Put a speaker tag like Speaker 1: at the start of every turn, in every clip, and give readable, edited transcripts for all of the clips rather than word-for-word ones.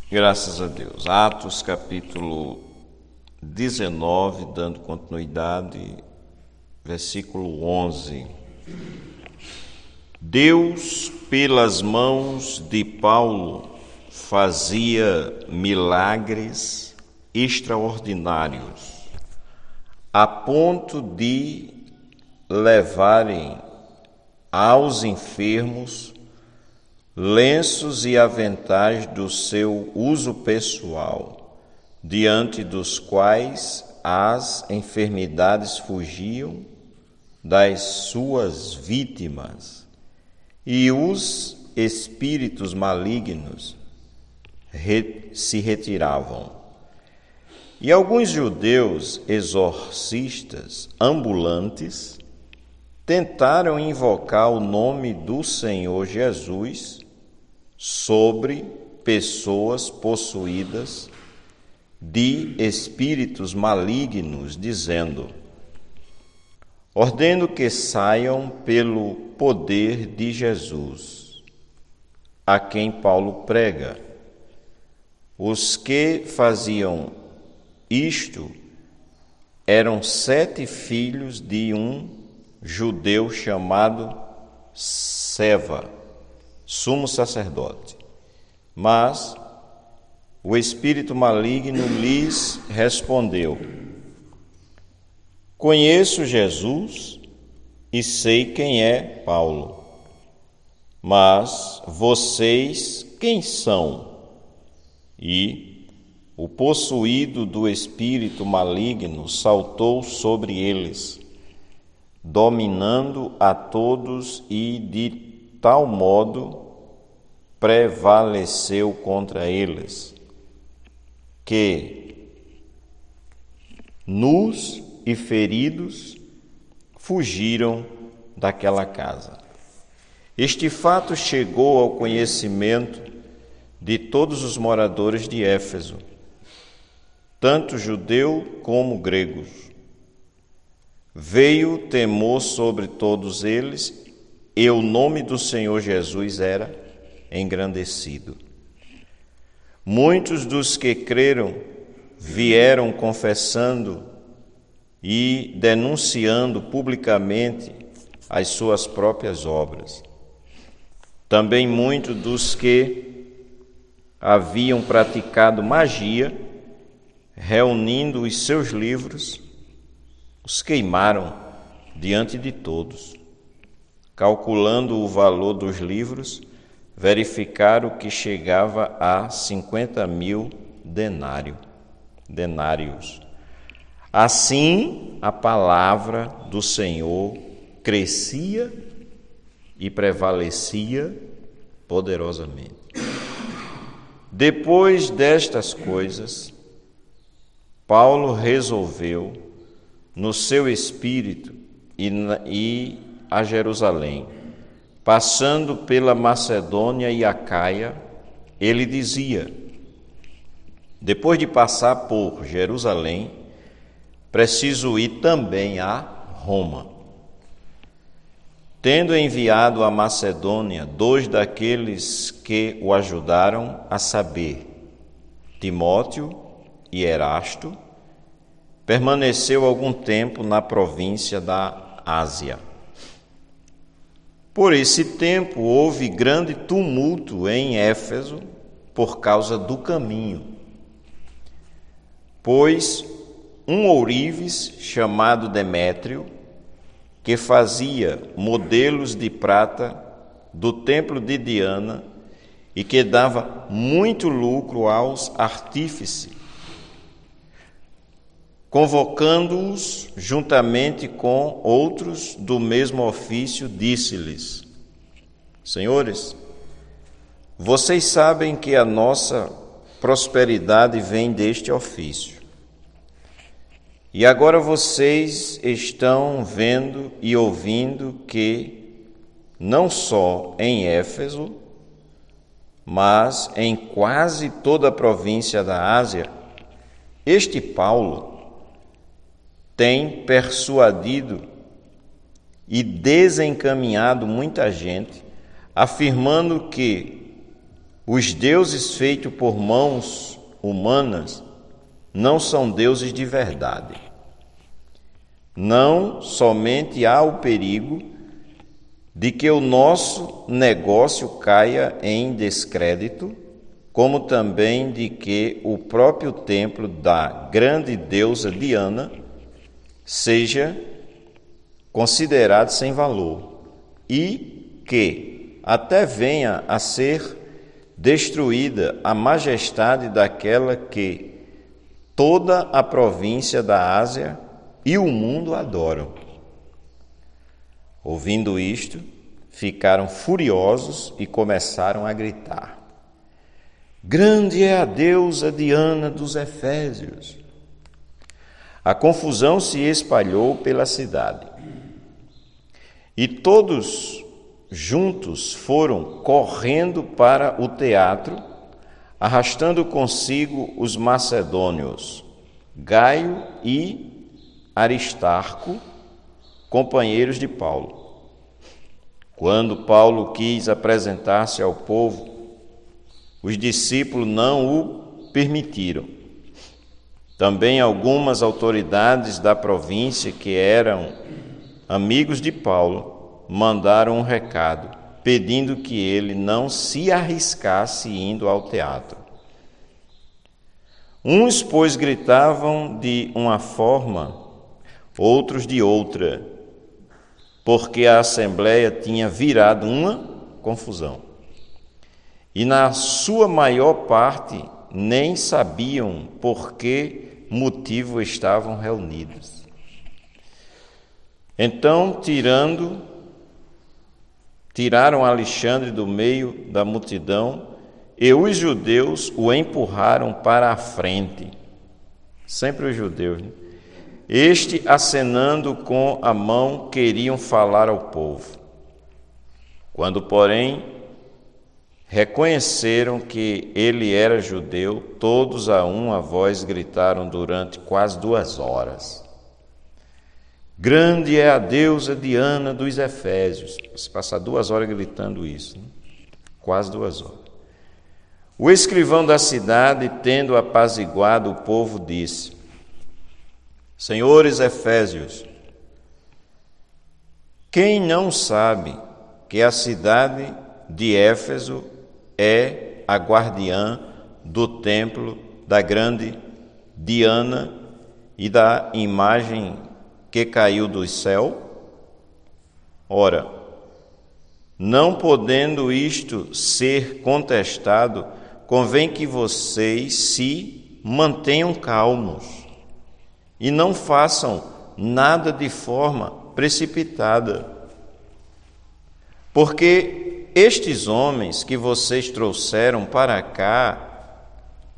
Speaker 1: Graças a Deus. Atos capítulo 19, dando continuidade, versículo 11. Deus, pelas mãos de Paulo, fazia milagres extraordinários, a ponto de levarem aos enfermos lenços e aventais do seu uso pessoal, diante dos quais as enfermidades fugiam das suas vítimas e os espíritos malignos se retiravam. E alguns judeus exorcistas ambulantes tentaram invocar o nome do Senhor Jesus sobre pessoas possuídas de espíritos malignos, dizendo: ordeno que saiam pelo poder de Jesus, a quem Paulo prega. Os que faziam isto eram 7 filhos de um judeu chamado Seva, sumo sacerdote. Mas o espírito maligno lhes respondeu: conheço Jesus e sei quem é Paulo, mas vocês quem são? E o possuído do espírito maligno saltou sobre eles, dominando a todos, e de tal modo prevaleceu contra eles, que, nus e feridos, fugiram daquela casa. Este fato chegou ao conhecimento de todos os moradores de Éfeso, tanto judeu como gregos. Veio temor sobre todos eles, e o nome do Senhor Jesus era engrandecido. Muitos dos que creram vieram confessando e denunciando publicamente as suas próprias obras. Também muitos dos que haviam praticado magia, reunindo os seus livros, os queimaram diante de todos. Calculando o valor dos livros, verificaram que chegava a 50.000 denários. Assim, a palavra do Senhor crescia e prevalecia poderosamente. Depois destas coisas, Paulo resolveu, no seu espírito, ir a Jerusalém. Passando pela Macedônia e Acaia, ele dizia: depois de passar por Jerusalém, preciso ir também a Roma. Tendo enviado à Macedônia 2 daqueles que o ajudaram, a saber, Timóteo e Erasto, permaneceu algum tempo na província da Ásia. Por esse tempo houve grande tumulto em Éfeso por causa do caminho, pois um ourives chamado Demétrio, que fazia modelos de prata do templo de Diana e que dava muito lucro aos artífices, convocando-os juntamente com outros do mesmo ofício, disse-lhes: senhores, vocês sabem que a nossa prosperidade vem deste ofício. E agora vocês estão vendo e ouvindo que, não só em Éfeso, mas em quase toda a província da Ásia, este Paulo tem persuadido e desencaminhado muita gente, afirmando que Os deuses feitos por mãos humanas não são deuses de verdade. Não somente há o perigo de que o nosso negócio caia em descrédito, como também de que o próprio templo da grande deusa Diana seja considerado sem valor e que até venha a ser destruída a majestade daquela que toda a província da Ásia e o mundo adoram. Ouvindo isto, ficaram furiosos e começaram a gritar: Grande é a deusa Diana dos Efésios! A confusão se espalhou pela cidade. E todos juntos foram correndo para o teatro, arrastando consigo os macedônios, Gaio e Aristarco, companheiros de Paulo. Quando Paulo quis apresentar-se ao povo, os discípulos não o permitiram. Também algumas autoridades da província que eram amigos de Paulo mandaram um recado, pedindo que ele não se arriscasse indo ao teatro. Uns, pois, gritavam de uma forma, outros de outra, porque a assembleia tinha virado uma confusão. E na sua maior parte nem sabiam por que motivo estavam reunidos. Então, tiraram Alexandre do meio da multidão e os judeus o empurraram para a frente. Sempre os judeus, né? Este, acenando com a mão, queriam falar ao povo. Quando, porém, reconheceram que ele era judeu, todos a uma voz gritaram durante quase 2 horas: Grande é a deusa Diana dos Efésios. Se passar 2 horas gritando isso, né? Quase 2 horas. O escrivão da cidade, tendo apaziguado o povo, disse: Senhores Efésios, quem não sabe que a cidade de Éfeso é a guardiã do templo da grande Diana e da imagem que caiu do céu? Ora, não podendo isto ser contestado, convém que vocês se mantenham calmos e não façam nada de forma precipitada. Porque estes homens que vocês trouxeram para cá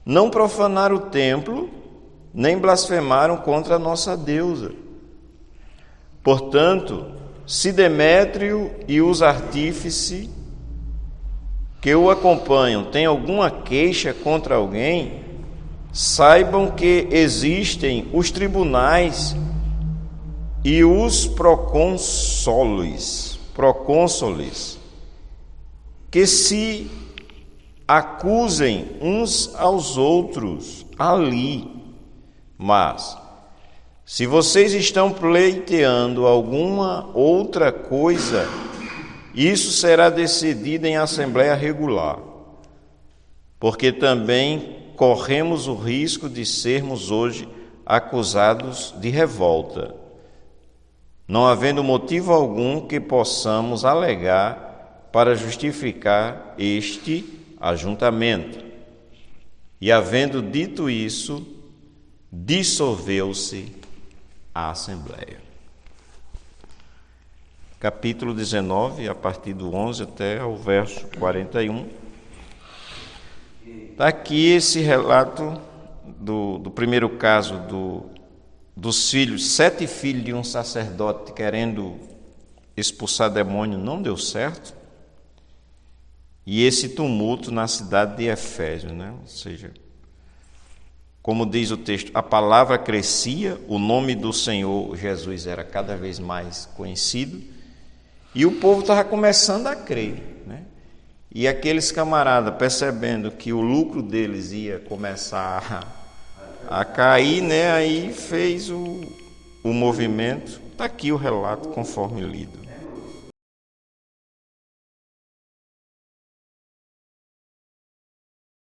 Speaker 1: não profanaram o templo, nem blasfemaram contra a nossa deusa. Portanto, se Demétrio e os artífices que o acompanham têm alguma queixa contra alguém, saibam que existem os tribunais e os procônsules, que se acusem uns aos outros ali. Mas, se vocês estão pleiteando alguma outra coisa, isso será decidido em assembleia regular, porque também corremos o risco de sermos hoje acusados de revolta, não havendo motivo algum que possamos alegar para justificar este ajuntamento. E havendo dito isso, dissolveu-se a assembleia. Capítulo 19, a partir do 11 até o verso 41. Está aqui esse relato do primeiro caso dos filhos, 7 filhos de um sacerdote querendo expulsar demônio, não deu certo. E esse tumulto na cidade de Efésio, né? Ou seja, como diz o texto, a palavra crescia, o nome do Senhor Jesus era cada vez mais conhecido, e o povo estava começando a crer, né? E aqueles camaradas, percebendo que o lucro deles ia começar a cair, né, aí fez o movimento. Está aqui o relato conforme lido.